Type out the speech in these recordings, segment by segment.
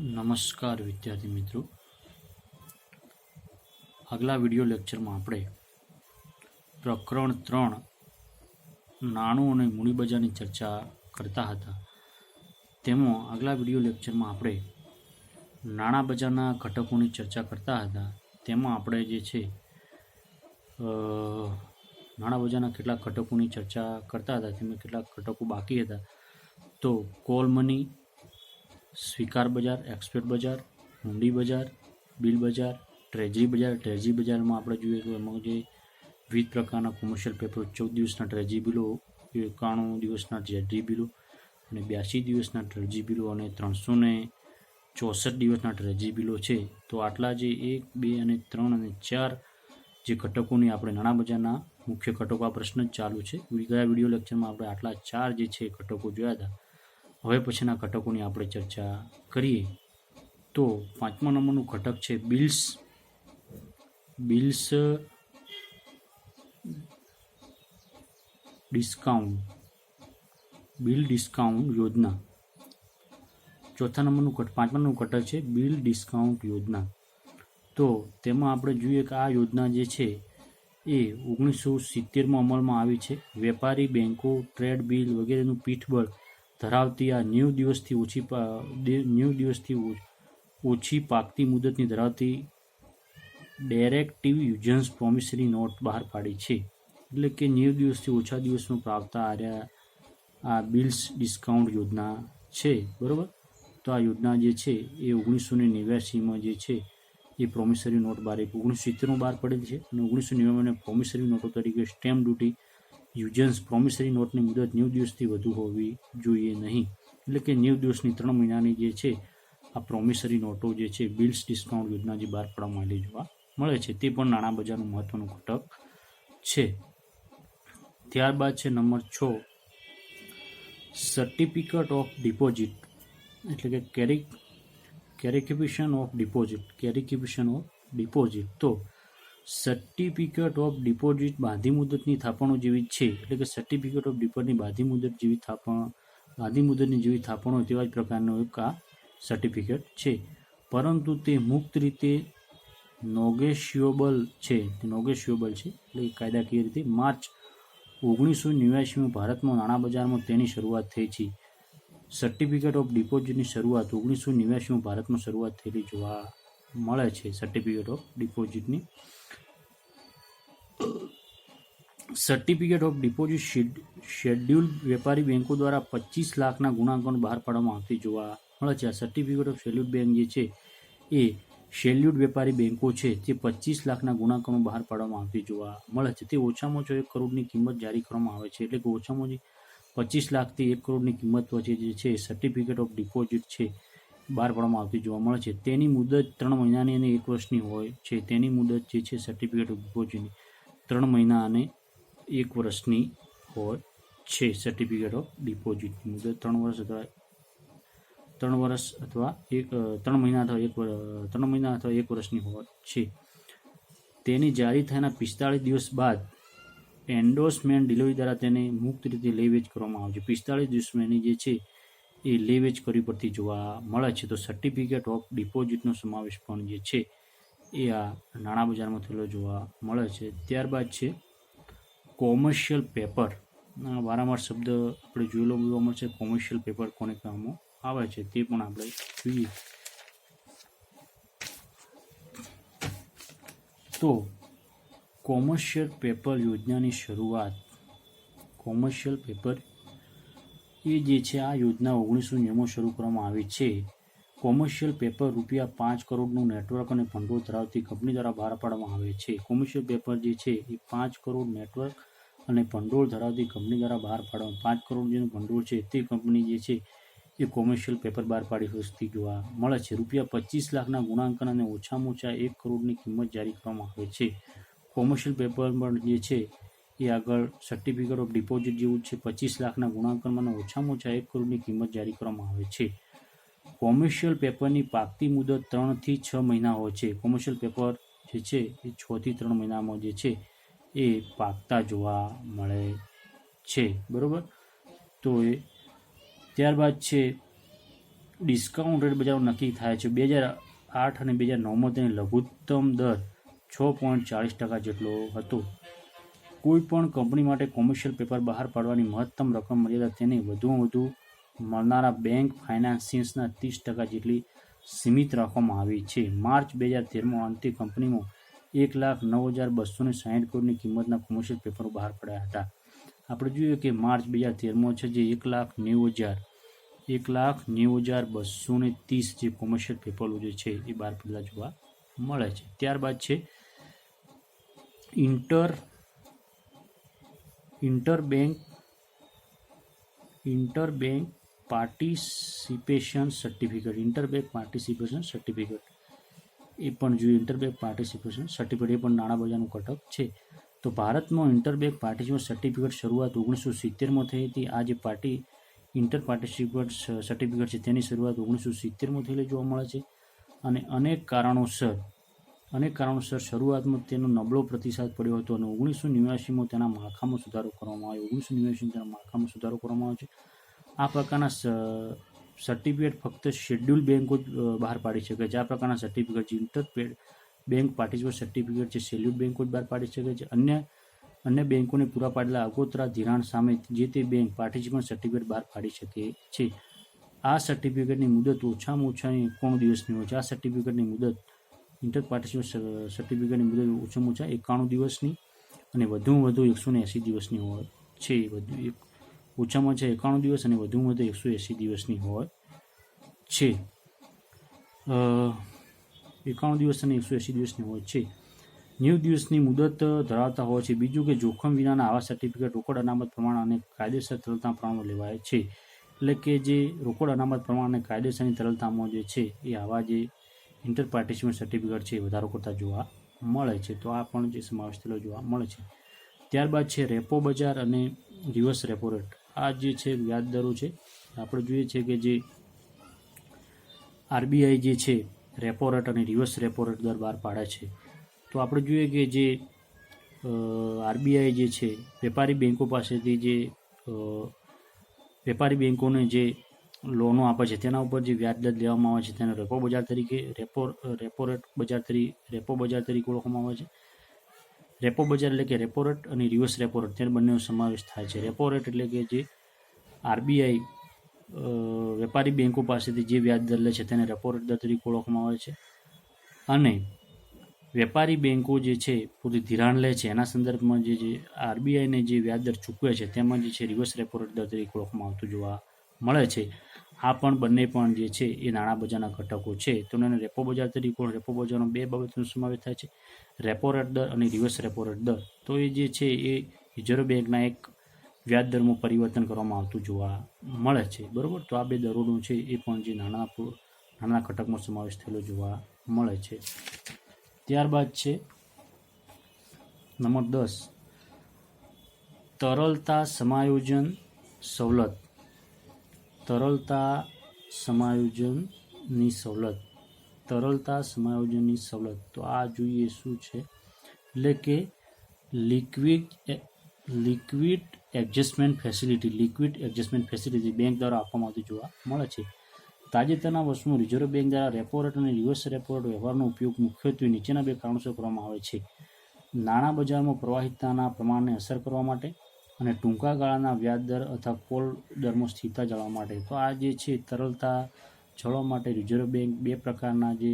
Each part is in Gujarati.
નમસ્કાર વિદ્યાર્થી મિત્રો, આગલા વિડિયો લેક્ચરમાં આપણે પ્રકરણ 3 નાણું અને મૂડી બજારની ચર્ચા કરતા હતા. તેમાં આગલા વિડિયો લેક્ચરમાં આપણે નાણાં બજારના ઘટકોની ચર્ચા કરતા હતા. તેમાં આપણે જે છે નાણાં બજારના કેટલાક ઘટકોની ચર્ચા કરતા હતા. તેમાં કેટલાક ઘટકો બાકી હતા. તો કોલ મની, સ્વીકાર બજાર, એક્સપોર્ટ બજાર, હુંડી બજાર, બિલ બજાર, ટ્રેઝરી બજાર. ટ્રેઝરી બજારમાં આપણે જોઈએ તો એમાં જે વિવિધ પ્રકારના કોમર્શિયલ પેપર 14 દિવસના ટ્રેઝરી બિલો, 91 દિવસના ટ્રેઝરી બિલો અને 82 દિવસના ટ્રેઝરી બિલો અને 364 દિવસના ટ્રેઝરી બિલો છે. તો આટલા જે 1, 2 અને 3 અને 4 જે ઘટકોની આપણે નાણાં બજારના મુખ્ય ઘટકો, આ પ્રશ્ન જ ચાલુ છે. ગયા વિડીયો લેક્ચરમાં આપણે આટલા 4 જે છે ઘટકો જોયા હતા. હવે પછીના ઘટકોની આપણે ચર્ચા કરીએ. તો 5મા નંબરનું ઘટક છે બિલ્સ ડિસ્કાઉન્ટ, બિલ ડિસ્કાઉન્ટ યોજના. 5મા નંબરનું ઘટક છે બિલ ડિસ્કાઉન્ટ યોજના. તો તેમાં આપણે જોઈએ કે આ યોજના જે છે એ 1970માં અમલમાં આવી છે. વેપારી બેન્કો ટ્રેડ બિલ વગેરેનું પીઠબળ ધરાવતી આ 90 દિવસથી ઓછી પાકતી મુદતની ધરાવતી ડાયરેક્ટિવ યુઝન્સ પ્રોમિસરી નોટ બહાર પાડી છે. એટલે કે 90 દિવસથી ઓછા દિવસમાં પાવતા આ બિલ્સ ડિસ્કાઉન્ટ યોજના છે. બરાબર. તો આ યોજના જે છે એ 1989માં જે છે એ પ્રોમિસરી નોટ 1970માં બહાર પડેલી છે અને 1999 પ્રોમિસરી નોટો તરીકે સ્ટેમ્પ ડ્યુટી યુઝન્સ પ્રોમિસરી નોટની મુદત 90 દિવસથી વધુ હોવી જોઈએ નહીં. એટલે કે 90 દિવસની 3 મહિનાની જે છે આ પ્રોમિસરી નોટો જે છે બિલ્સ ડિસ્કાઉન્ટ યોજના જે બહાર પાડવામાં આવેલી જોવા મળે છે. તે પણ નાણાં બજારનું મહત્વનું ઘટક છે. ત્યારબાદ છે નંબર 6 સર્ટિફિકેટ ઓફ ડિપોઝિટ, એટલે કે કેરિફિકેશન ઓફ ડિપોઝિટ. તો સર્ટિફિકેટ ઓફ ડિપોઝિટ બાંધી મુદતની થાપણો જેવી છે. એટલે કે સર્ટિફિકેટ ઓફ ડિપોઝિટની બાંધી મુદતની જેવી થાપણો તેવા જ પ્રકારનો એક આ સર્ટિફિકેટ છે. પરંતુ તે મુક્ત રીતે નેગોશિયેબલ છે. એટલે કાયદાકીય રીતે માર્ચ 1989માં ભારતમાં નાણાં બજારમાં તેની શરૂઆત થઈ છે. સર્ટિફિકેટ ઓફ ડિપોઝિટની શરૂઆત 1989માં ભારતમાં શરૂઆત થયેલી જોવા મળે છે. સર્ટિફિકેટ ઓફ ડિપોઝિટની સર્ટિફિકેટ ઓફ ડિપોઝિટ શેડ્યુલ્ડ વેપારી બેંકો દ્વારા 25 લાખના ગુણાંકન બહાર પાડવામાં આવતી જોવા મળે છે. આ સર્ટિફિકેટ ઓફ શેડ્યુલ્ડ બેંક જે છે એ શેડ્યુલ્ડ વેપારી બેંકો છે તે 25 લાખના ગુણાંકનો બહાર પાડવામાં આવતી જોવા મળે છે. તે ઓછામાં ઓછો 1 કરોડની કિંમત જારી કરવામાં આવે છે. એટલે કે ઓછામાં ઓછી 25 લાખથી 1 કરોડની કિંમત વચ્ચે જે છે સર્ટિફિકેટ ઓફ ડિપોઝિટ છે બહાર પાડવામાં આવતી જોવા મળે છે. તેની મુદત 3 મહિનાની અને 1 વર્ષની હોય છે. તેની મુદત જે છે સર્ટિફિકેટ ઓફ ડિપોઝિટની 3 મહિના અને 1 વર્ષની હોય છે. સર્ટિફિકેટ ઓફ ડિપોઝિટની મુદત 3 મહિના અથવા 1 વર્ષની હોય છે. તેની જારી થયાના 45 દિવસ બાદ એન્ડોર્સમેન્ટ ડિલિવરી દ્વારા તેને મુક્ત રીતે લે વેચ કરવામાં આવે છે. 45 દિવસમાં એની જે છે એ લે વેચ કરવી પડતી જોવા મળે છે. તો સર્ટિફિકેટ ઓફ ડિપોઝિટનો સમાવેશ પણ જે છે એ આ નાણાં બજારમાં થયેલો જોવા મળે છે. ત્યારબાદ છે કોમર્શિયલ પેપર. વારંવાર શબ્દ આપણે જોયેલો જોવા મળશે. કોમર્શિયલ પેપર કોને કહેવામાં આવે છે તે પણ આપણે જોઈએ. તો કોમર્શિયલ પેપર યોજનાની શરૂઆત, કોમર્શિયલ પેપર એ જે છે આ યોજના 1990માં શરૂ કરવામાં આવી છે. કોમર્શિયલ પેપર ₹5 કરોડનું નેટવર્ક અને ભંડોળ ધરાવતી કંપની દ્વારા બહાર પાડવામાં આવે છે. કોમર્શિયલ પેપર જે છે એ 5 કરોડ નેટવર્ક અને ભંડોળ ધરાવતી કંપની દ્વારા બહાર પાડવામાં 5 કરોડ જેનું ભંડોળ છે તે કંપની જે છે એ કોમર્શિયલ પેપર બહાર પાડી હસ્તી જોવા મળે છે. ₹25 લાખના ગુણાંકન અને ઓછામાં ઓછા 1 કરોડની કિંમત જારી કરવામાં આવે છે. કોમર્શિયલ પેપર જે છે એ આગળ સર્ટિફિકેટ ઓફ ડિપોઝિટ જેવું છે. 25 લાખના ગુણાંકનમાં અને ઓછામાં ઓછા 1 કરોડની કિંમત જારી કરવામાં આવે છે. કોમર્શિયલ પેપરની પાકતી મુદત 3 થી 6 મહિના હોય છે. કોમર્શિયલ પેપર જે છે એ 6 થી 3 મહિનામાં જે છે એ પાકતા જોવા મળે છે. બરાબર. તો એ ત્યારબાદ છે ડિસ્કાઉન્ટ રેટ બજારો નક્કી થાય છે. 2008 અને 2009માં તેની લઘુત્તમ દર 6.40% જેટલો હતો. કોઈ પણ કંપની માટે કોમર્શિયલ પેપર બહાર પાડવાની મહત્તમ રકમ મર્યાદા તેને વધુમાં વધુ મળનારા બેંક ફાઇનાન્સિસના 30% જેટલી સીમિત રાખવામાં આવી છે. માર્ચ 2013માં અંતે કંપનીમાં 1,09,260 કરોડની કિંમતના કોમર્શિયલ પેપરો બહાર પડ્યા હતા. આપણે જોઈએ કે માર્ચ 2013માં છે જે 1,90,230 જે કોમર્શિયલ પેપરો જે છે એ બહાર પડેલા જોવા મળે છે. ત્યારબાદ છે ઇન્ટરબેંક પાર્ટિસિપેશન સર્ટિફિકેટ એ પણ જોઈએ. ઇન્ટરબેંક પાર્ટિસિપેશન સર્ટિફિકેટ એ પણ નાણાં બજારનું ઘટક છે. તો ભારતમાં ઇન્ટરબેંક પાર્ટિસિપેશન સર્ટિફિકેટ શરૂઆત 1970માં થઈ હતી. આ જે ઇન્ટર પાર્ટિસિપેટ સર્ટિફિકેટ છે તેની શરૂઆત 1970માં થયેલી જોવા મળે છે. અને અનેક કારણોસર શરૂઆતમાં તેનો નબળો પ્રતિસાદ પડ્યો હતો અને 1989માં તેના માળખામાં સુધારો કરવામાં આવ્યો છે. આ પ્રકારના સર્ટિફિકેટ ફક્ત શેડ્યુલ બેન્કો જ બહાર પાડી શકે છે. આ પ્રકારના સર્ટિફિકેટ જે ઇન્ટર બેંક પાર્ટિસિપેટ સર્ટિફિકેટ છે શેડ્યુલ બેન્કો જ બહાર પાડી શકે છે. અન્ય બેન્કોને પૂરા પાડેલા આગોતરા ધિરાણ સામે જે તે બેંક પાર્ટિસિપેટ સર્ટિફિકેટ બહાર પાડી શકે છે. આ સર્ટિફિકેટની મુદત ઓછામાં ઓછા 91 દિવસની હોય છે. આ સર્ટિફિકેટની મુદત ઇન્ટર પાર્ટિસિપેટ સર્ટિફિકેટની મુદત ઓછામાં ઓછા 91 દિવસની અને વધુમાં વધુ 180 દિવસની હોય છે. ઓછામાં ઓછા 91 દિવસ અને વધુમાં વધુ 180 દિવસની હોય છે. 91 દિવસ અને 180 દિવસની હોય છે. 90 દિવસની મુદત ધરાવતા હોય છે. બીજું કે જોખમ વિનાના આવા સર્ટિફિકેટ રોકડ અનામત પ્રમાણ અને કાયદેસર તરલતા પ્રમાણમાં લેવાય છે. એટલે કે જે રોકડ અનામત પ્રમાણ અને કાયદેસરની તરલતામાં જે છે એ આવા જે ઇન્ટર પાર્ટિસિપેટ સર્ટિફિકેટ છે એ વધારો કરતા જોવા મળે છે. તો આ પણ જે સમાવેશ થયેલો જોવા મળે છે. ત્યારબાદ છે રેપો બજાર અને રિવર્સ રેપો રેટ. આ જે છે વ્યાજ દરો છે. આપણે જોઈએ છે કે જે આરબીઆઈ જે છે રેપો રેટ અને રિવર્સ રેપો રેટ દર બહાર પાડે છે. તો આપણે જોઈએ કે જે આરબીઆઈ જે છે વેપારી બેન્કો પાસેથી જે વેપારી બેન્કોને જે લોનો આપે છે તેના ઉપર જે વ્યાજ દર લેવામાં આવે છે તેને રેપો બજાર તરીકે ઓળખવામાં આવે છે. રેપો બજાર એટલે કે રેપો રેટ અને રિવર્સ રેપો રેટ તે બંનેનો સમાવેશ થાય છે. રેપો રેટ એટલે કે જે આરબીઆઈ વેપારી બેન્કો પાસેથી જે વ્યાજ દર લે છે તેને રેપો રેટ દર તરીકે ઓળખવામાં આવે છે. અને વેપારી બેન્કો જે છે પોતે ધિરાણ લે છે એના સંદર્ભમાં જે આરબીઆઈને જે વ્યાજ દર ચૂકવે છે તેમાં જે છે રિવર્સ રેપો રેટ દર તરીકે ઓળખવામાં આવતું જોવા મળે છે. આ પણ બંને પણ જે છે એ નાણાં બજારના ઘટકો છે. તો એને રેપો બજાર તરીકે રેપો બજારનો બે બાબતનો સમાવેશ થાય છે, રેપો રેટ દર અને રિવર્સ રેપો રેટ દર. તો એ જે છે એ રિઝર્વ બેન્કના એક વ્યાજ દરમાં પરિવર્તન કરવામાં આવતું જોવા મળે છે. બરાબર. તો આ બે દરોનો છે એ પણ જે નાના ઘટકમાં સમાવેશ થયેલો જોવા મળે છે. ત્યારબાદ છે નંબર 10 તરલતા સમાયોજન સવલત. તરલતા સમાયોજનની સવલત. તો આ જોઈએ શું છે એટલે કે લિક્વિડ એડજસ્ટમેન્ટ ફેસિલિટી બેંક દ્વારા આપવામાં આવતી જોવા મળે છે. તાજેતરના વર્ષમાં રિઝર્વ બેંક દ્વારા રેપો રેટ અને રિવર્સ રેપો રેટ વ્યવહારનો ઉપયોગ મુખ્યત્વે નીચેના બે કારણોસર કરવામાં આવે છે: નાણાં બજારમાં પ્રવાહિતાના પ્રમાણને અસર કરવા માટે અને ટૂંકા ગાળાના વ્યાજ દર અથવા કોલ દરમાં સ્થિરતા જાળવવા માટે. તો આ જે છે તરલતા જાળવવા માટે રિઝર્વ બેંક બે પ્રકારના જે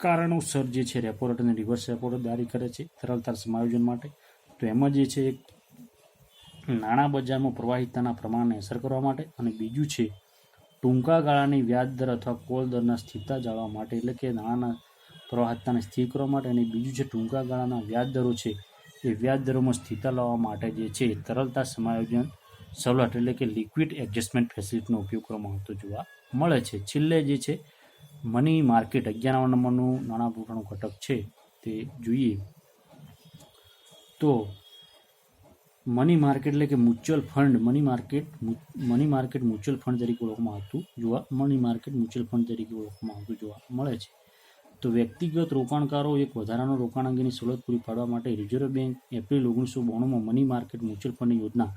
કારણોસર જે છે રેપો રેટ અને રિવર્સ રેપો રેટ જારી કરે છે તરલતા સમાયોજન માટે. તો એમાં જે છે નાણાં બજારમાં પ્રવાહિતાના પ્રમાણને અસર કરવા માટે અને બીજું છે ટૂંકા ગાળાની વ્યાજ દર અથવા કોલ દરના સ્થિરતા જાળવવા માટે. એટલે કે નાણાંના પ્રવાહિતાને સ્થિર કરવા માટે અને બીજું છે ટૂંકા ગાળાના વ્યાજ દરો છે એ વ્યાજ દરોમાં સ્થિરતા લાવવા માટે જે છે તરલતા સમાયોજન સવલત એટલે કે લિક્વિડ એડજસ્ટમેન્ટ ફેસિલિટીનો ઉપયોગ કરવામાં આવતો જોવા મળે છે. છેલ્લે જે છે મની માર્કેટ 11 નંબરનું નાણાં પુરવઠાનું ઘટક છે તે જોઈએ તો મની માર્કેટ એટલે કે mutual fund money market mutual fund તરીકે ઓળખવામાં આવતું જોવા મળે છે. તો વ્યક્તિગત રોકાણકારો એક વધારાનો રોકાણ અંગેની સવલત પૂરી પાડવા માટે રિઝર્વ બેંક એપ્રિલ 1992માં મની માર્કેટ મ્યુચ્યુઅલ ફંડની યોજના.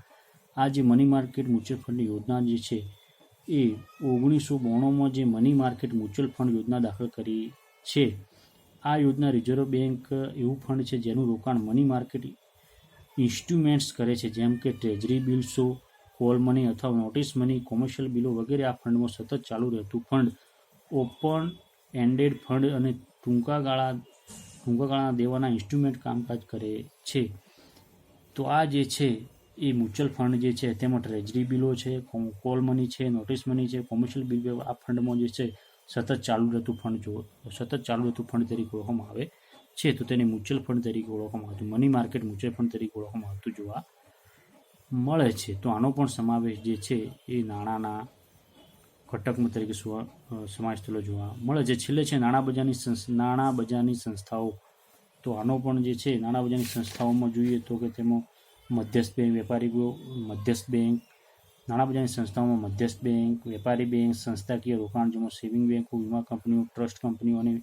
આ જે મની માર્કેટ મ્યુચ્યુઅલ ફંડની યોજના જે છે એ 1992માં જે મની માર્કેટ મ્યુચ્યુઅલ ફંડ યોજના દાખલ કરી છે. આ યોજના રિઝર્વ બેંક એવું ફંડ છે જેનું રોકાણ મની માર્કેટ ઇન્સ્ટ્રુમેન્ટ્સ કરે છે, જેમ કે ટ્રેઝરી બિલ્સો, કોલ મની અથવા નોટિસ મની, કોમર્શિયલ બિલો વગેરે. આ ફંડમાં સતત ચાલુ રહેતું ફંડ, ઓપન એન્ડેડ ફંડ અને ટૂંકા ગાળાના દેવાના ઇન્સ્ટ્રુમેન્ટ કામકાજ કરે છે. તો આ જે છે એ મ્યુચ્યુઅલ ફંડ જે છે તેમાં ટ્રેઝરી બિલો છે, કોલ મની છે, નોટિસ મની છે, કોમર્શિયલ બિલ. આ ફંડમાં જે છે સતત ચાલુ રહેતું ફંડ તરીકે ઓળખવામાં આવે છે. તો તેને મ્યુચ્યુઅલ ફંડ તરીકે ઓળખવામાં આવતું, મની માર્કેટ મ્યુચ્યુઅલ ફંડ તરીકે ઓળખવામાં આવતું જોવા મળે છે. તો આનો પણ સમાવેશ જે છે એ નાણાંના ઘટકમાં તરીકે સમાવેશ થયેલો જોવા મળે છે. છેલ્લે છે નાણાં બજારની સંસ્થાઓ. તો આનો પણ જે છે નાણાં બજારની સંસ્થાઓમાં જોઈએ તો કે તેમાં મધ્યસ્થ બેંક, નાણાં બજારની સંસ્થાઓમાં મધ્યસ્થ બેંક, વેપારી બેંક, સંસ્થાકીય રોકાણ જેમાં સેવિંગ બેંકો, વીમા કંપનીઓ, ટ્રસ્ટ કંપનીઓ અને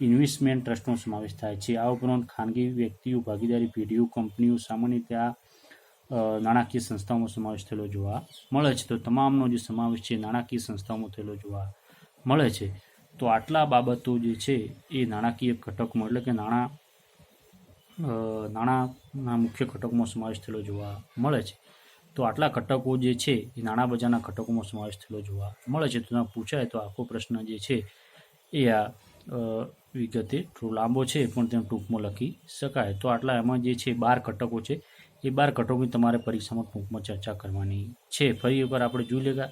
ઇન્વેસ્ટમેન્ટ ટ્રસ્ટનો સમાવેશ થાય છે. આ ઉપરાંત ખાનગી વ્યક્તિઓ, ભાગીદારી પેઢીઓ, કંપનીઓ, સામાન્ય રીતે આ નાણાકીય સંસ્થાઓમાં સમાવેશ થયેલો જોવા મળે છે. તો તમામનો જે સમાવેશ છે નાણાકીય સંસ્થાઓમાં થયેલો જોવા મળે છે. તો આટલા બાબતો જે છે એ નાણાકીય ઘટકમાં, એટલે કે નાણાંના મુખ્ય ઘટકોમાં સમાવેશ થયેલો જોવા મળે છે. તો આટલા ઘટકો જે છે એ નાણાં બજારના ઘટકોમાં સમાવેશ થયેલો જોવા મળે છે. તો પૂછાય તો આખો પ્રશ્ન જે છે એ આ વિગતે થોડો લાંબો છે પણ તેને ટૂંકમાં લખી શકાય. તો આટલા એમાં જે છે 12 ઘટકો છે. એ 12 ઘટકોની તમારે પરીક્ષામાં ટૂંકમાં ચર્ચા કરવાની છે. ફરી એકવાર આપણે જોઈ લેગા,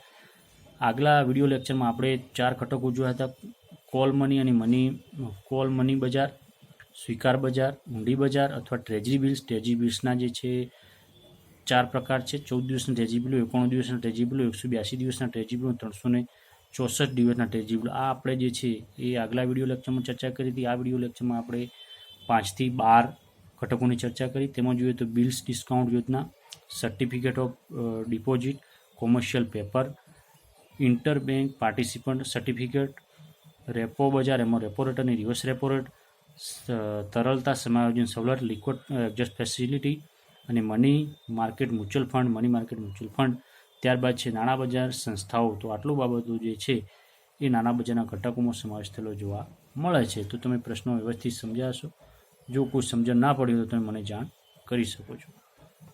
આગલા વિડીયો લેક્ચરમાં આપણે 4 ઘટકો જોયા હતા: કોલ મની અને કોલ મની બજાર, સ્વીકાર બજાર, ઊંડી બજાર અથવા ટ્રેઝરી બિલ્સના જે છે 4 પ્રકાર છે: 14 દિવસના ટ્રેઝરી બિલો, 91 દિવસના ટ્રેઝરી બિલો, 182 દિવસના ટ્રેઝરી બિલો, 364 દિવસના ટ્રેઝરી બિલો. આ આપણે જે છે એ આગલા વિડીયો લેક્ચરમાં ચર્ચા કરી હતી. આ વિડીયો લેક્ચરમાં આપણે 5 થી 12 ઘટકોની ચર્ચા કરી. તેમાં જોઈએ તો બિલ્સ ડિસ્કાઉન્ટ યોજના, certificate of deposit, commercial paper, interbank participant certificate, repo બજાર, એમાં રેપો રેટ અને રિવર્સ રેપો રેટ, તરલતા સમાયોજન સવલત, લિક્વિડ એડજસ્ટ ફેસિલિટી અને મની માર્કેટ મ્યુચ્યુઅલ ફંડ. ત્યારબાદ છે નાણાં બજાર સંસ્થાઓ. તો આટલું બાબતો જે છે એ નાણાં બજારના ઘટકોમાં સમાવેશ થયેલો જોવા મળે છે. તો તમે પ્રશ્નો વ્યવસ્થિત સમજ્યા હશો. જો કોઈ સમજણ ના પડી હોય તો તમે મને જાણ કરી શકો છો.